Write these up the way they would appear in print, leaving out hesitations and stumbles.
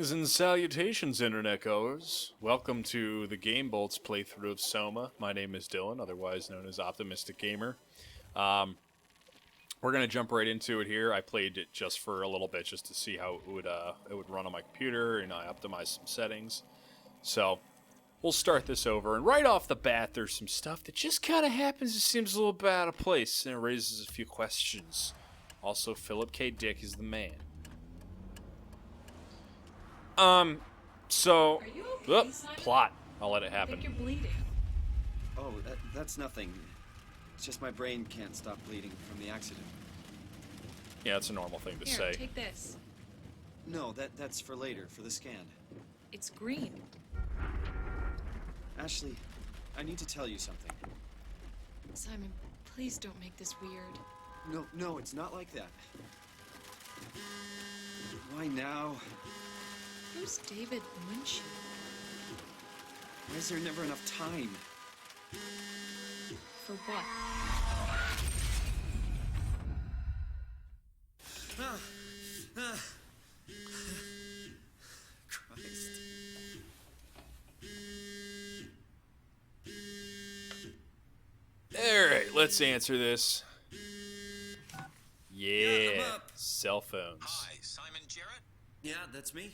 Greetings and salutations, Internet goers. Welcome to the Game Bolts playthrough of SOMA. My name is Dylan, otherwise known as Optimistic Gamer. We're gonna jump right into it here. I played it just for a little bit, just to see how it would run on my computer, and I optimized some settings. So we'll start this over, and right off the bat, there's some stuff that just kind of happens. It seems a little bit out of place, and it raises a few questions. Also, Philip K. Dick is the man. So, Are you okay, Simon? plot. I'll let it I think happen. you're bleeding. Oh, that's nothing. It's just my brain can't stop bleeding from the accident. Yeah, it's a normal thing to Here, say. take this. No, that's for later, for the scan. It's green. Ashley, I need to tell you something. Simon, please don't make this weird. No, it's not like that. Why now? Who's David Munchy? Why is there never enough time? For what? Christ. Alright, let's answer this. Yeah, I'm up. cell phones. Hi, Simon Jarrett. Yeah, that's me.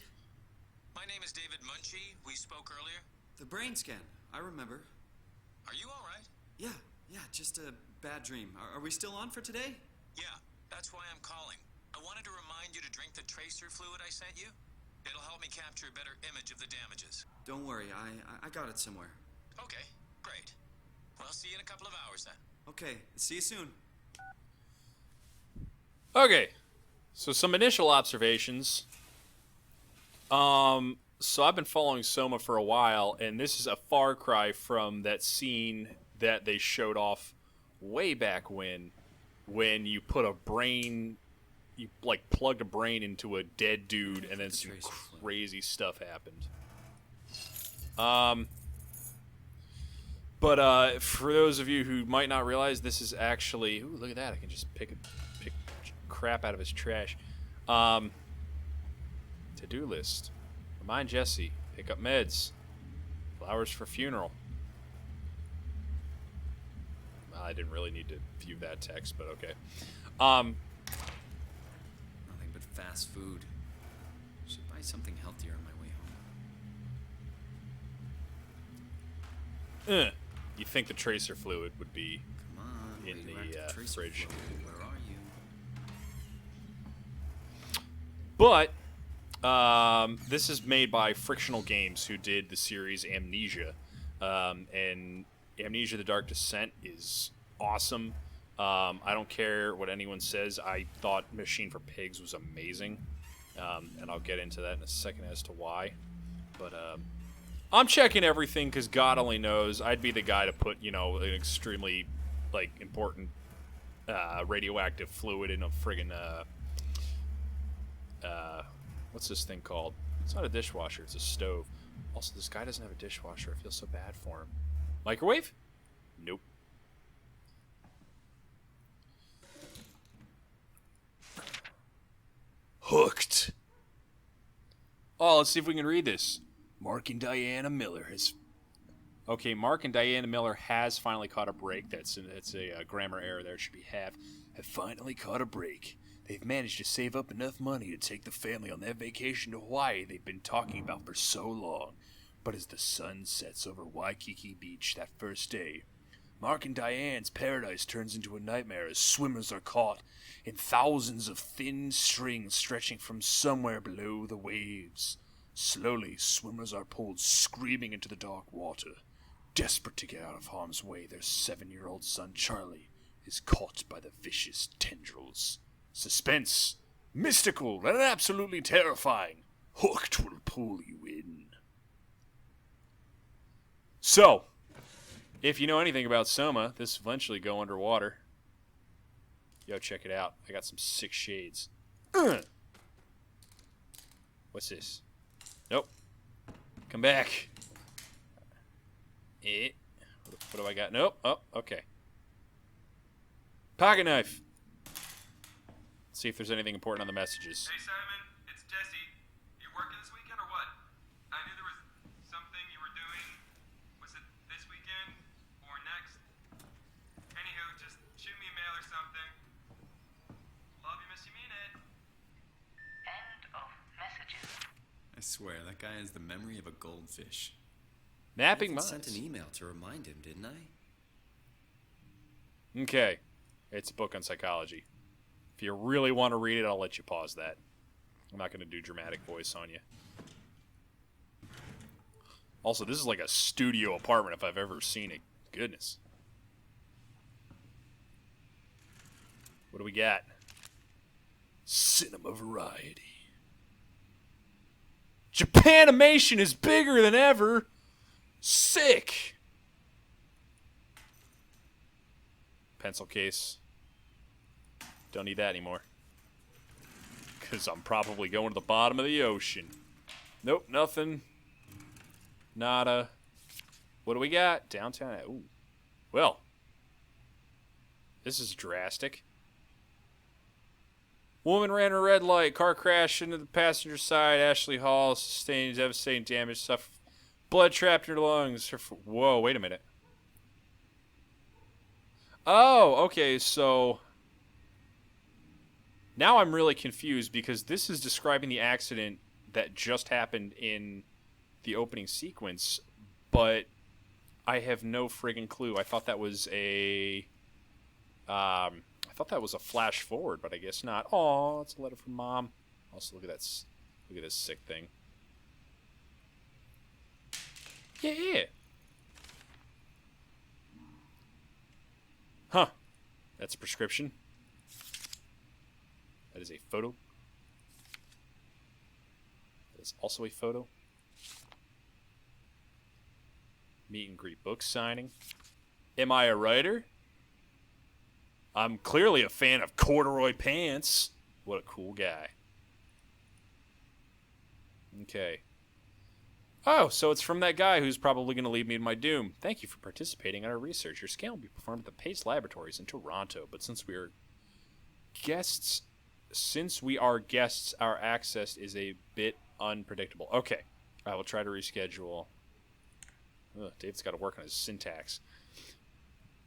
My name is David Munchy. We spoke earlier. The brain scan. I remember. Are you all right? Yeah, just a bad dream. Are we still on for today? Yeah, that's why I'm calling. I wanted to remind you to drink the tracer fluid I sent you. It'll help me capture a better image of the damages. Don't worry, I got it somewhere. Okay, great. Well, I'll see you in a couple of hours then. Okay, see you soon. Okay, so some initial observations. So I've been following SOMA for a while, and this is a far cry from that scene that they showed off way back when you put a brain, you like plugged a brain into a dead dude, and then some crazy stuff happened. But for those of you who might not realize, this is actually, ooh, look at that! I can just pick crap out of his trash. To-do list. Remind Jesse. Pick up meds. Flowers for funeral. I didn't really need to view that text, but okay. Nothing but fast food. Should buy something healthier on my way home. You think the tracer fluid would be Come on, in the radioactive tracer fridge? fluid. Where are you? But this is made by Frictional Games, who did the series Amnesia. And Amnesia: The Dark Descent is awesome. I don't care what anyone says. I thought Machine for Pigs was amazing. And I'll get into that in a second as to why. But I'm checking everything because God only knows. I'd be the guy to put, an extremely, important radioactive fluid in a friggin' what's this thing called? It's not a dishwasher, it's a stove. Also, this guy doesn't have a dishwasher. I feel so bad for him. Microwave? Nope. Hooked. Oh, let's see if we can read this. Mark and Diana Miller has... Okay, Mark and Diana Miller has finally caught a break. It's a grammar error there. It should be have finally caught a break. They've managed to save up enough money to take the family on that vacation to Hawaii they've been talking about for so long. But as the sun sets over Waikiki Beach that first day, Mark and Diane's paradise turns into a nightmare as swimmers are caught in thousands of thin strings stretching from somewhere below the waves. Slowly, swimmers are pulled screaming into the dark water. Desperate to get out of harm's way, their 7-year-old son Charlie is caught by the vicious tendrils. Suspense, mystical, and absolutely terrifying. Hooked will pull you in. So, if you know anything about SOMA, this will eventually go underwater. Yo, check it out. I got some sick shades. What's this? Nope. Come back. What do I got? Nope. Oh, okay. Pocket knife. See if there's anything important on the messages. Hey Simon, it's Jesse. You working this weekend or swear, that guy has the memory of a goldfish. Napping I minds. sent an email to remind him, didn't I? Okay. It's a book on psychology. If you really want to read it, I'll let you pause that. I'm not going to do dramatic voice on you. Also, this is like a studio apartment if I've ever seen it. Goodness. What do we got? Cinema variety. Japanimation is bigger than ever. Sick. Pencil case. Don't need that anymore. Because I'm probably going to the bottom of the ocean. Nope, nothing. Nada. What do we got? Downtown. Ooh. Well. This is drastic. Woman ran a red light. Car crashed into the passenger side. Ashley Hall sustained devastating damage. Suffered blood trapped in her lungs. Whoa, wait a minute. Oh, okay, so... Now I'm really confused because this is describing the accident that just happened in the opening sequence, but I have no friggin' clue. I thought that was a... I thought that was a flash forward, but I guess not. Aw, it's a letter from Mom. Also, look at that. Look at this sick thing. Yeah. Huh. That's a prescription. That is a photo. That is also a photo. Meet and greet book signing. Am I a writer? I'm clearly a fan of corduroy pants. What a cool guy. Okay. Oh, so it's from that guy who's probably going to lead me to my doom. Thank you for participating in our research. Your scan will be performed at the Pace Laboratories in Toronto, but since we are guests, our access is a bit unpredictable. Okay. I will try to reschedule. Ugh, David's got to work on his syntax.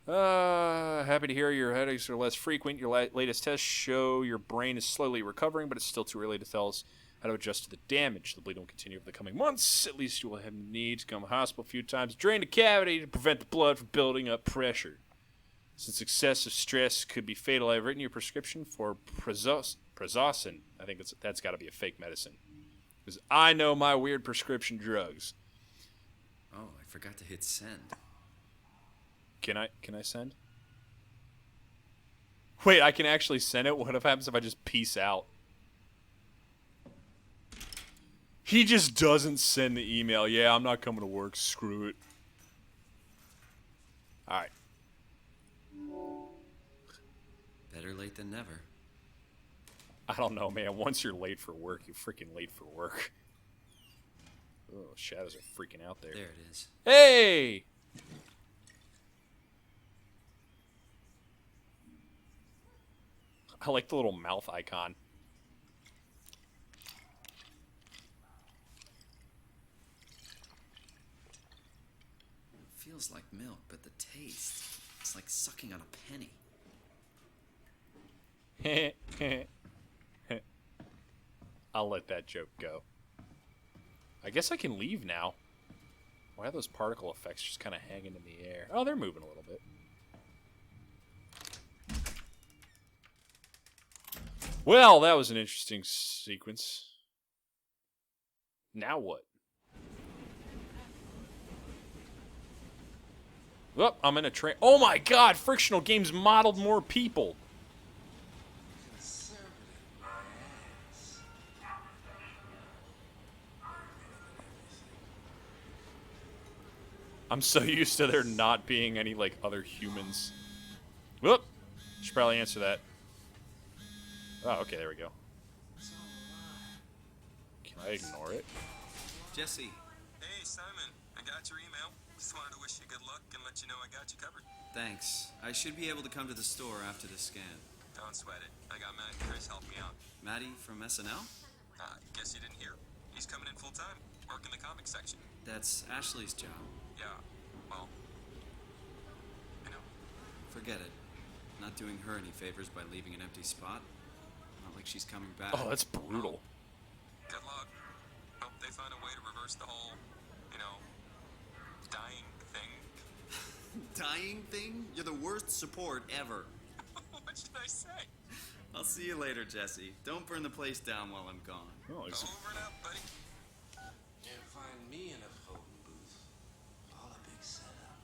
Happy to hear your headaches are less frequent. Your latest tests show your brain is slowly recovering, but it's still too early to tell us how to adjust to the damage. The bleeding will continue over the coming months. At least you will have need to come to the hospital a few times, drain the cavity to prevent the blood from building up pressure. Since excessive stress could be fatal, I've written your prescription for Prazosin. I think that's got to be a fake medicine. Because I know my weird prescription drugs. Oh, I forgot to hit send. Can I send? Wait, I can actually send it? What happens if I just peace out? He just doesn't send the email. Yeah, I'm not coming to work. Screw it. Alright. Better late than never. I don't know, man. Once you're late for work, you're freaking late for work. Oh, shadows are freaking out there. There it is. Hey! I like the little mouth icon. Feels like milk, but the taste, it's like sucking on a penny. I'll let that joke go. I guess I can leave now. Why are those particle effects just kind of hanging in the air? Oh, they're moving a little bit. Well, that was an interesting sequence. Now what? Oh, I'm in a train. Oh my god, Frictional Games modeled more people. I'm so used to there not being any, like, other humans. Whoop! Should probably answer that. Oh, okay, there we go. Can I ignore it? Jesse. Hey, Simon. I got your email. Just wanted to wish you good luck and let you know I got you covered. Thanks. I should be able to come to the store after the scan. Don't sweat it. I got Matt and Chris helping me out. Maddie from SNL? Guess you didn't hear. He's coming in full time, working the comics section. That's Ashley's job. Yeah, well, I know. Forget it. Not doing her any favors by leaving an empty spot. Not like she's coming back. Oh, that's brutal. Good luck. Hope they find dying thing? You're the worst support ever. What should I say? I'll see you later, Jesse. Don't burn the place down while I'm gone. Oh, he's... Over and out, buddy. Can't find me in a phone booth. All a big setup.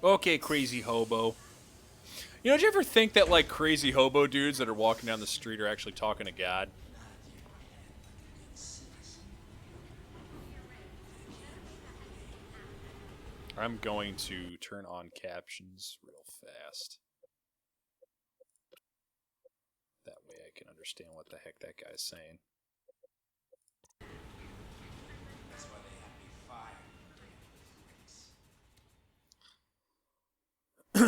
Okay, crazy hobo. You know, did you ever think that, like, crazy hobo dudes that are walking down the street are actually talking to God? I'm going to turn on captions real fast. That way I can understand what the heck that guy's saying. That's why they have me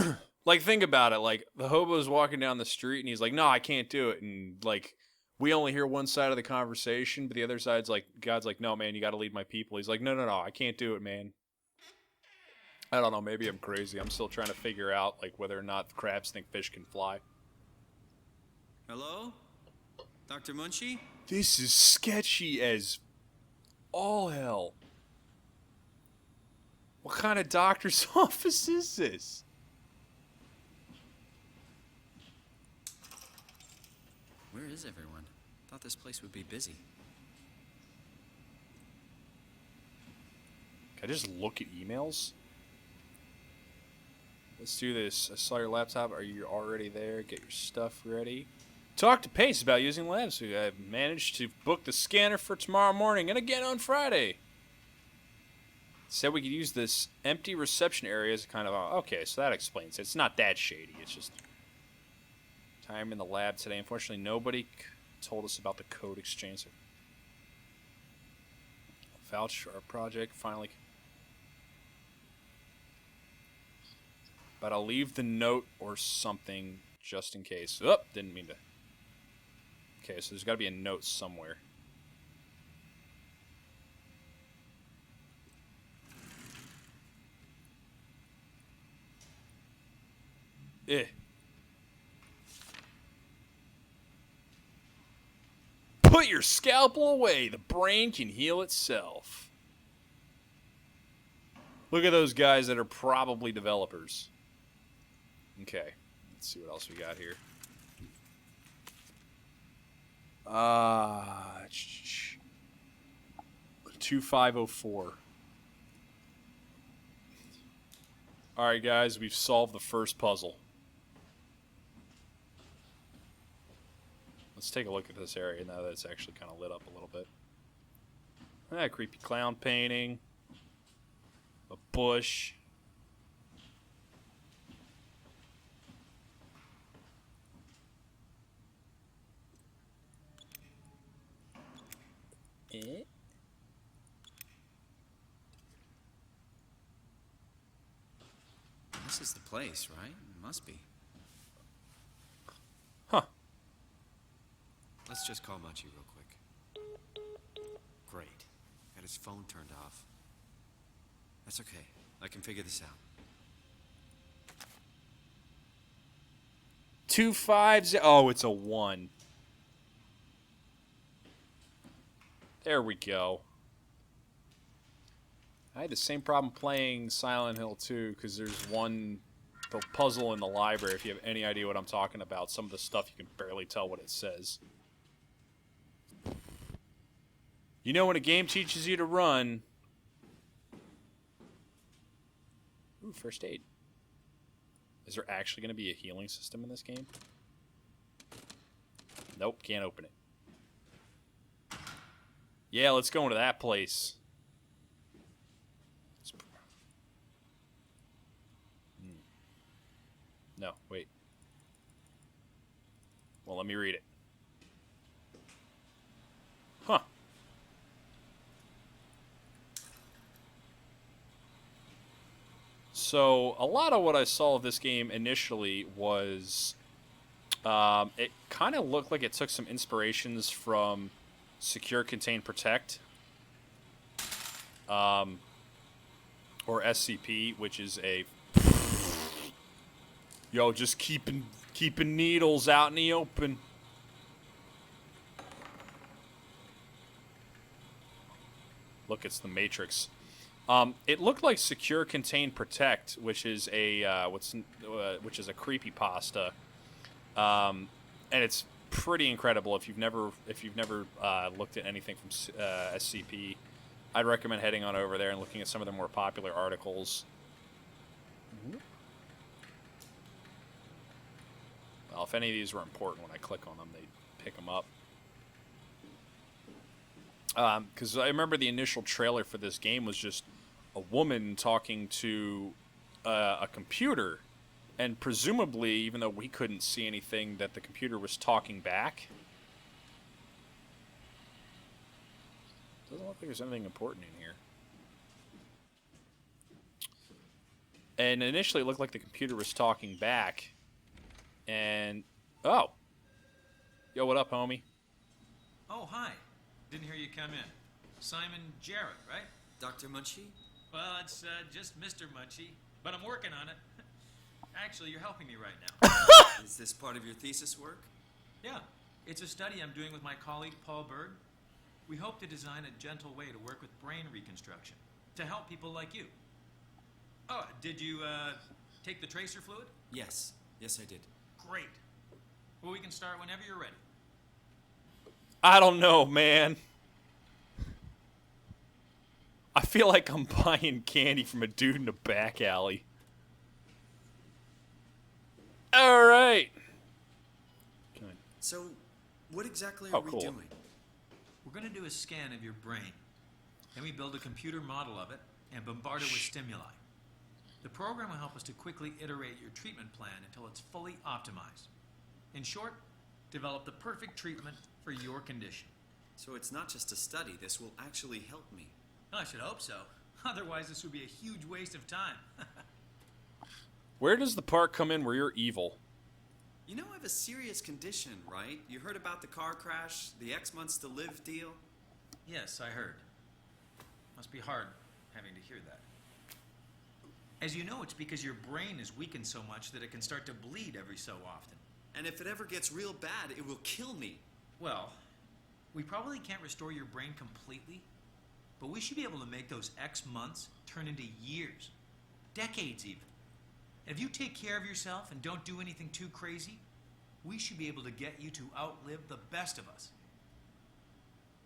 fired. Like, think about it. Like, the hobo's walking down the street, and he's like, no, I can't do it. And, like, we only hear one side of the conversation, but the other side's like, God's like, no, man, you got to lead my people. He's like, no, I can't do it, man. I don't know. Maybe I'm crazy. I'm still trying to figure out, like, whether or not crabs think fish can fly. Hello? Dr. Munchy? This is sketchy as all hell. What kind of doctor's office is this? Where is everyone? Thought this place would be busy. Can I just look at emails? Let's do this. I saw your laptop. Are you already there? Get your stuff ready. Talk to Pace about using labs. I've managed to book the scanner for tomorrow morning and again on Friday. Said we could use this empty reception area as kind of... Okay, so that explains it. It's not that shady. It's just... Time in the lab today. Unfortunately, nobody told us about the code exchange. Vouch our project finally... But I'll leave the note or something just in case. Oh, didn't mean to. Okay, so there's got to be a note somewhere. Put your scalpel away. The brain can heal itself. Look at those guys that are probably developers. Okay, let's see what else we got here. 2504. Alright guys, we've solved the first puzzle. Let's take a look at this area now that it's actually kind of lit up a little bit. Creepy clown painting. A bush. This is the place, right? It must be. Huh. Let's just call Munchy real quick. Great. Got his phone turned off. That's okay. I can figure this out. 250. Oh, it's a 1. There we go. I had the same problem playing Silent Hill 2 because there's the puzzle in the library. If you have any idea what I'm talking about, some of the stuff you can barely tell what it says. You know when a game teaches you to run... Ooh, first aid. Is there actually going to be a healing system in this game? Nope, can't open it. Yeah, let's go into that place. No, wait. Well, let me read it. Huh. So, a lot of what I saw of this game initially was... it kind of looked like it took some inspirations from Secure, Contain, Protect. Or SCP, which is a... Yo, just keeping needles out in the open. Look, it's the Matrix. It looked like Secure, Contain, Protect, which is a which is a creepypasta, and it's pretty incredible. If you've never looked at anything from SCP, I'd recommend heading on over there and looking at some of the more popular articles. Well, if any of these were important when I click on them, they'd pick them up. Because I remember the initial trailer for this game was just a woman talking to a computer, and presumably, even though we couldn't see anything, that the computer was talking back. Doesn't look like there's anything important in here. And initially, it looked like the computer was talking back. And oh, yo, what up, homie? Oh, hi. Didn't hear you come in. Simon Jarrett, right? Dr. Munchy? Well, it's just Mr. Munchy, but I'm working on it. Actually, you're helping me right now. Is this part of your thesis work? Yeah, it's a study I'm doing with my colleague Paul Berg. We hope to design a gentle way to work with brain reconstruction to help people like you. Oh, did you take the tracer fluid? Yes. Yes, I did. Great. Well, we can start whenever you're ready. I don't know, man. I feel like I'm buying candy from a dude in a back alley. All right. So, what exactly are we cool. doing? We're going to do a scan of your brain. Then we build a computer model of it and bombard it with stimuli. The program will help us to quickly iterate your treatment plan until it's fully optimized. In short, develop the perfect treatment for your condition. So it's not just a study, this will actually help me. I should hope so. Otherwise, this would be a huge waste of time. Where does the part come in where you're evil? You know I have a serious condition, right? You heard about the car crash, the X months to live deal? Yes, I heard. Must be hard having to hear that. As you know, it's because your brain is weakened so much that it can start to bleed every so often. And if it ever gets real bad, it will kill me. Well, we probably can't restore your brain completely, but we should be able to make those X months turn into years, decades even. And if you take care of yourself and don't do anything too crazy, we should be able to get you to outlive the best of us.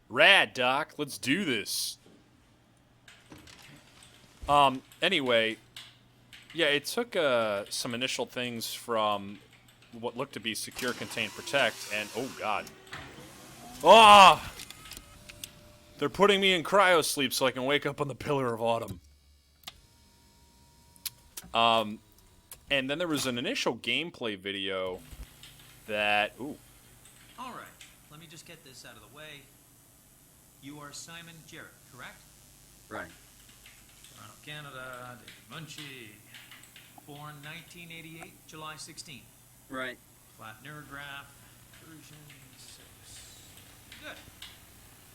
Rad, Doc. Let's do this. Anyway, yeah, it took some initial things from what looked to be Secure, Contain, Protect, and oh god. Ah! They're putting me in cryosleep so I can wake up on the Pillar of Autumn. And then there was an initial gameplay video that... Ooh. All right, let me just get this out of the way. You are Simon Jarrett, correct? Right. Toronto, Canada, David Munchy. Born 1988, July 16th. Right. Flat neurograph, version 6. Good.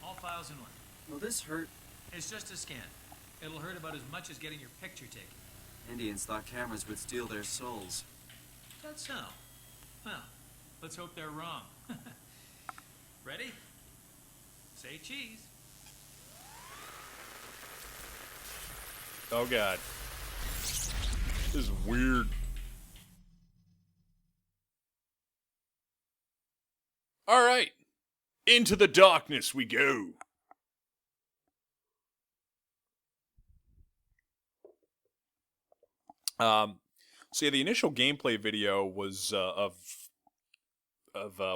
All files in order. Will this hurt? It's just a scan. It'll hurt about as much as getting your picture taken. Indians thought cameras would steal their souls. That's so. Well, let's hope they're wrong. Ready? Say cheese. Oh god. This is weird. Alright. Into the darkness we go. So yeah, the initial gameplay video was of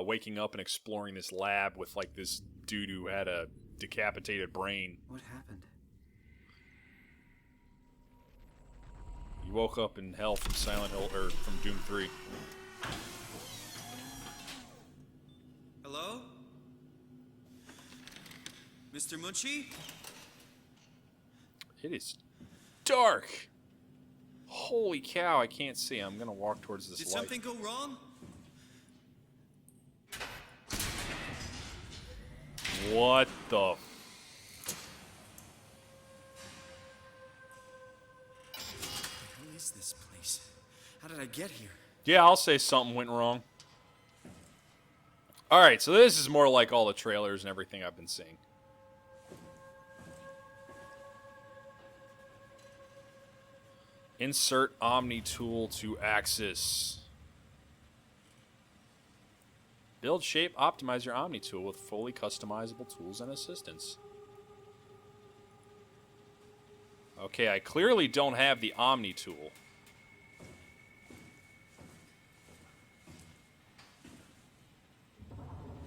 waking up and exploring this lab with like this dude who had a decapitated brain. What happened? He woke up in hell from Silent Hill or from Doom 3. Hello? Mr. Munchy? It is dark. Holy cow, I can't see. I'm gonna walk towards this Did light. something go wrong? What the? What is this place? How did I get here? Yeah, I'll say something went wrong. Alright, so this is more like all the trailers and everything I've been seeing. Insert Omni tool to axis. Build, shape, optimize your Omni tool with fully customizable tools and assistance. Okay, I clearly don't have the Omni tool.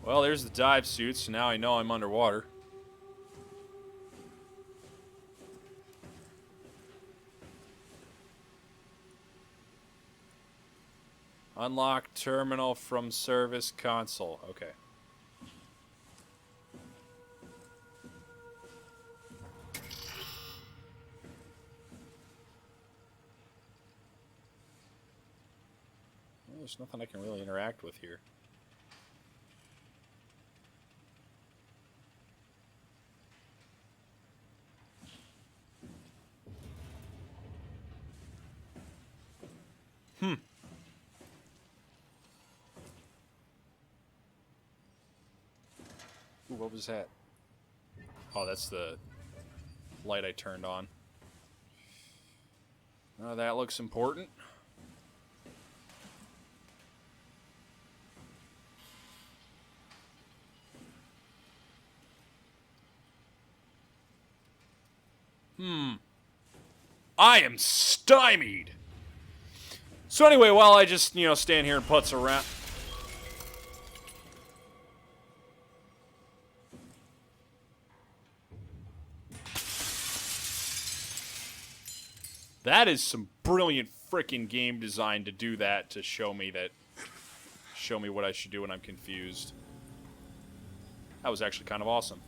Well, there's the dive suit, so now I know I'm underwater. Unlock terminal from service console. Okay. Well, there's nothing I can really interact with here. Ooh, what was that? Oh, that's the light I turned on. Oh, that looks important. I am stymied. So anyway, while I just, stand here and putz around. That is some brilliant freaking game design to do that, to show me what I should do when I'm confused. That was actually kind of awesome.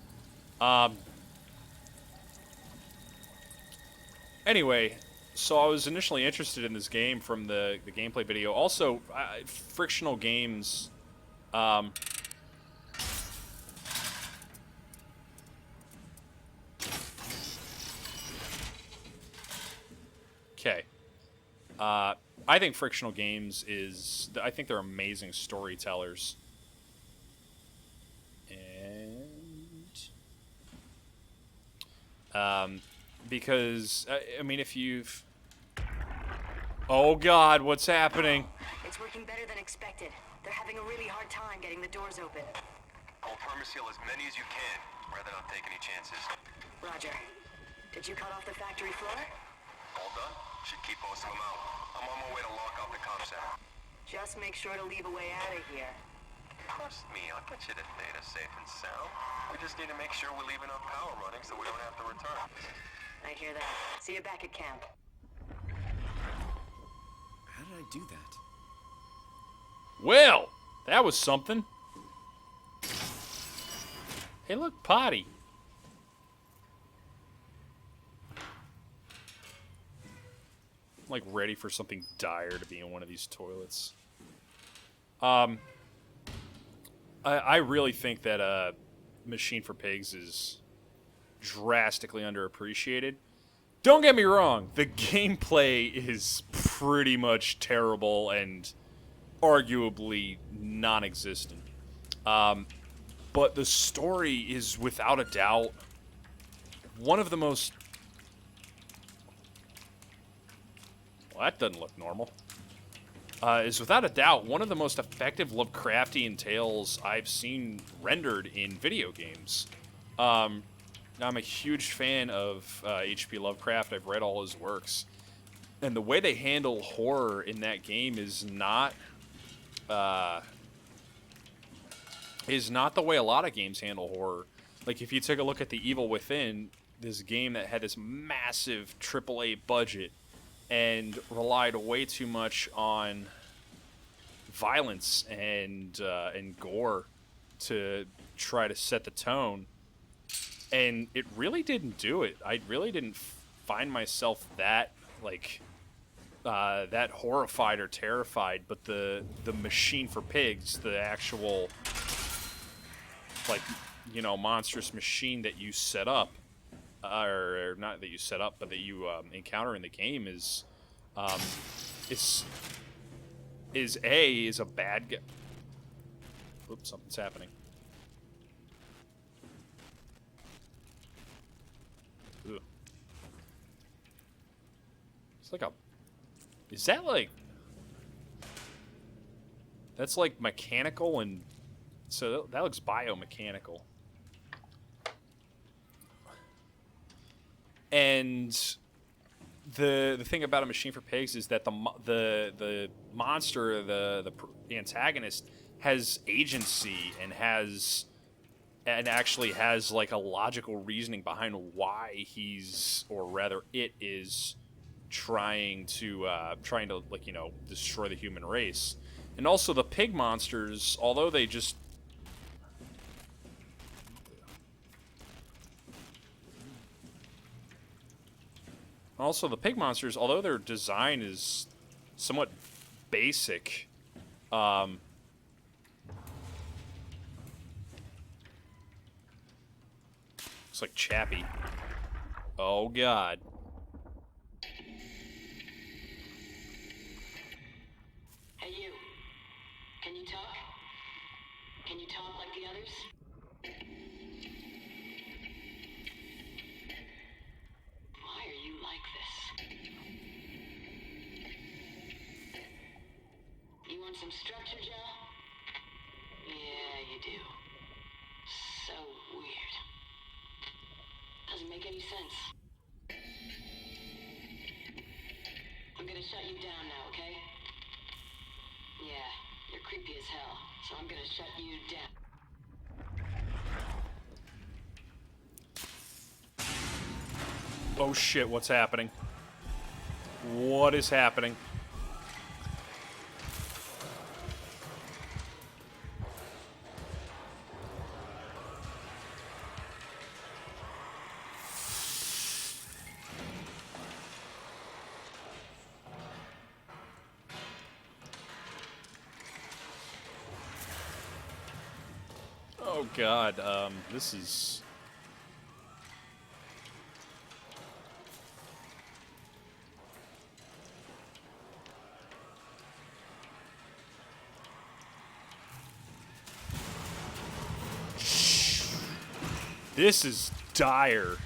Anyway, so I was initially interested in this game from the gameplay video. Also, Frictional Games. Okay. I think Frictional Games I think they're amazing storytellers. And because I mean, if you've... Oh God, what's happening? It's working better than expected. They're having a really hard time getting the doors open. I'll permaseal as many as you can, rather not take any chances. Roger. Did you cut off the factory floor? All done? Should keep most of them out. I'm on my way to lock off the comm center. Just make sure to leave a way out of here. Trust me, I'll get you to data safe and sound. We just need to make sure we leave enough power running so we don't have to return. I hear that. See you back at camp. How did I do that? Well, that was something. Hey, look, potty. I'm like ready for something dire to be in one of these toilets. I really think that Machine for Pigs is drastically underappreciated. Don't get me wrong, the gameplay is pretty much terrible and arguably non-existent. But the story is without a doubt one of the most... Well, that doesn't look normal. Is without a doubt one of the most effective Lovecraftian tales I've seen rendered in video games. I'm a huge fan of H.P. Lovecraft. I've read all his works. And the way they handle horror in that game is not the way a lot of games handle horror. Like, if you take a look at The Evil Within, this game that had this massive AAA budget and relied way too much on violence and gore to try to set the tone, and it really didn't do it. I really didn't find myself that that horrified or terrified. But the Machine for Pigs, the actual monstrous machine that you set up. Or not that you set up, but that you encounter in the game is a bad guy. Oops, something's happening. Ugh. It's like a Is that like... That's like mechanical and... So that looks biomechanical. And the thing about A Machine for Pigs is that the monster, the antagonist, has agency and actually has like a logical reasoning behind why he's, or rather it is, trying to like, you know, destroy the human race. And also the pig monsters, although they just... Also, the pig monsters, although their design is somewhat basic, it's like Chappie. Oh, God. Hey, you. Can you talk? Can you talk like the others? Why are you like this? You want some structure, Joe? Yeah, you do. So weird. Doesn't make any sense. I'm gonna shut you down now, okay? Yeah, you're creepy as hell, so I'm gonna shut you down. Oh, shit, what's happening? What is happening? Oh, God, this is... This is dire.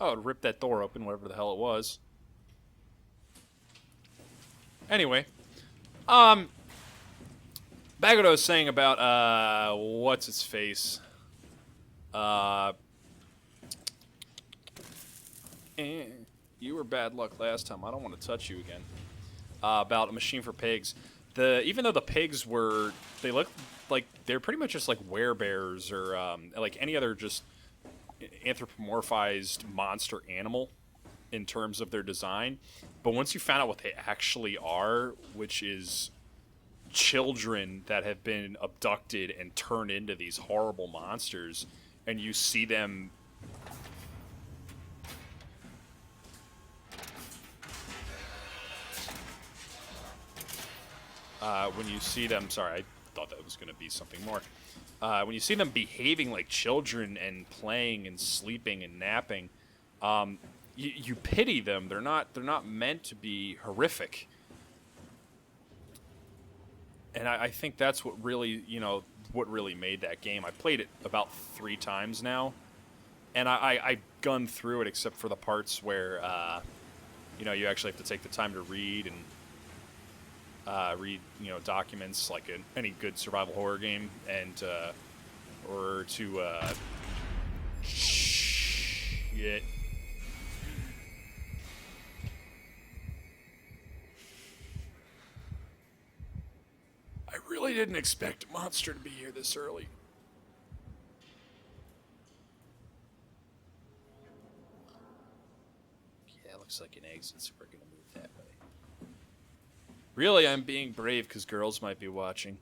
Oh, it ripped that door open, whatever the hell it was. Anyway, back what I was saying about, what's its face? You were bad luck last time. I don't want to touch you again. About A Machine for Pigs. Even though the pigs were, they look like they're pretty much just like werebears or like any other just anthropomorphized monster animal in terms of their design. But once you found out what they actually are, which is children that have been abducted and turned into these horrible monsters, and you see them when you see them, sorry, I thought that was going to be something more. When you see them behaving like children and playing and sleeping and napping, you pity them. They're not meant to be horrific. And I think that's what really, what really made that game. I played it about 3 times now, and I gunned through it except for the parts where, you actually have to take the time to read and read, documents like in any good survival horror game, and or to shit. I really didn't expect a monster to be here this early. Yeah, it looks like an exit, so we're gonna move that way. Really, I'm being brave because girls might be watching.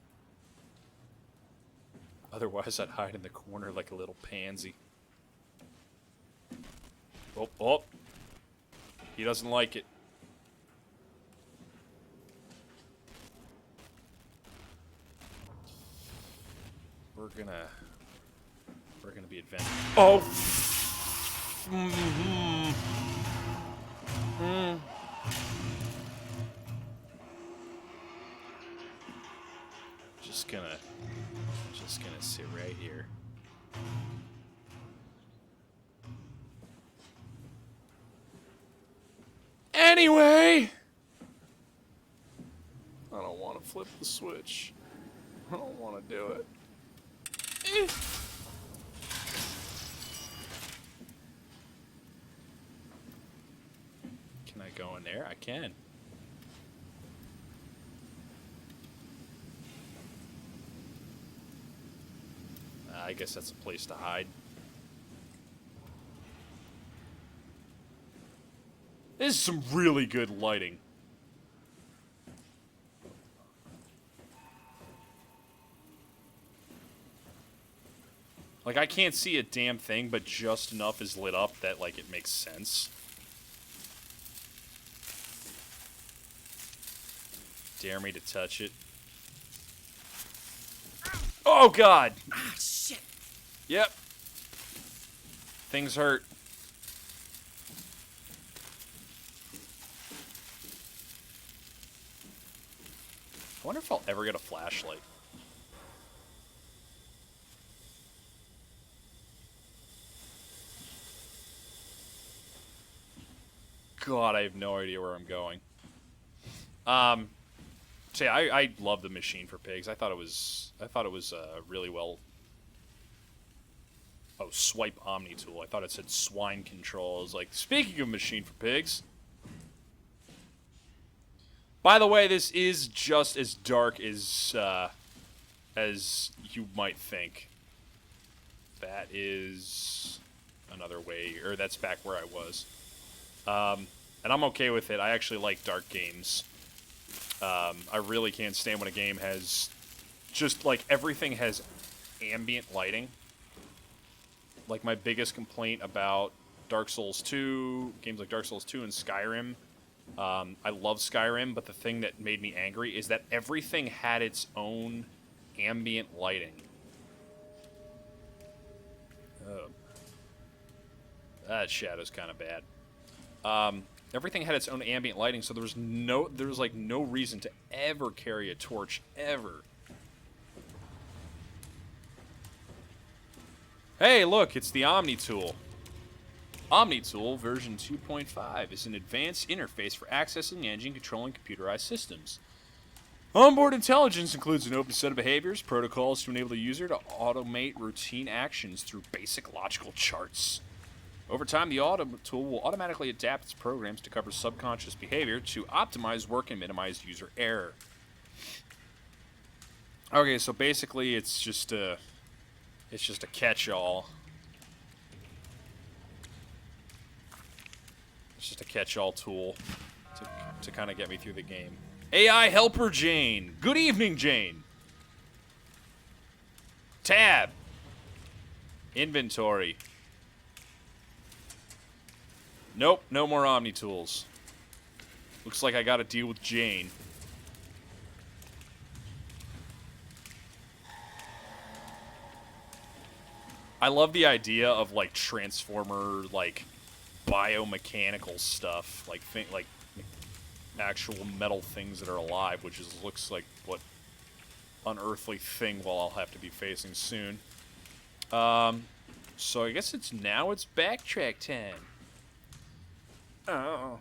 Otherwise, I'd hide in the corner like a little pansy. Oh. He doesn't like it. We're gonna be adventurous. Oh! Just gonna sit right here. Anyway, I don't want to flip the switch. I don't want to do it. Can I go in there? I can. I guess that's a place to hide. This is some really good lighting. Like, I can't see a damn thing, but just enough is lit up that, like, it makes sense. Dare me to touch it. Oh, God! Ah, shit! Yep. Things hurt. I wonder if I'll ever get a flashlight. God, I have no idea where I'm going. Say, I love the Machine for Pigs. I thought it was really well. Oh, swipe Omni tool. I thought it said swine control. I was like, speaking of Machine for Pigs. By the way, this is just as dark as you might think. That is another way, or that's back where I was. And I'm okay with it. I actually like dark games. I really can't stand when a game has just, like, everything has ambient lighting. Like, my biggest complaint about Dark Souls 2, games like Dark Souls 2 and Skyrim, I love Skyrim, but the thing that made me angry is that everything had its own ambient lighting. That shadow's kind of bad. Everything had its own ambient lighting, so there was like no reason to ever carry a torch ever. Hey, look, it's the Omni tool. Omni tool version 2.5 is an advanced interface for accessing and controlling computerized systems. Onboard intelligence includes an open set of behaviors, protocols to enable the user to automate routine actions through basic logical charts. Over time, the Auto tool will automatically adapt its programs to cover subconscious behavior to optimize work and minimize user error. Okay, so basically it's just a catch-all. It's just a catch-all tool to kind of get me through the game. AI helper Jane. Good evening, Jane. Tab. Inventory. Nope, no more Omni tools. Looks like I gotta deal with Jane. I love the idea of, like, Transformer, like, biomechanical stuff, like actual metal things that are alive, which looks like what unearthly thing I'll have to be facing soon. So I guess it's backtrack time. Oh.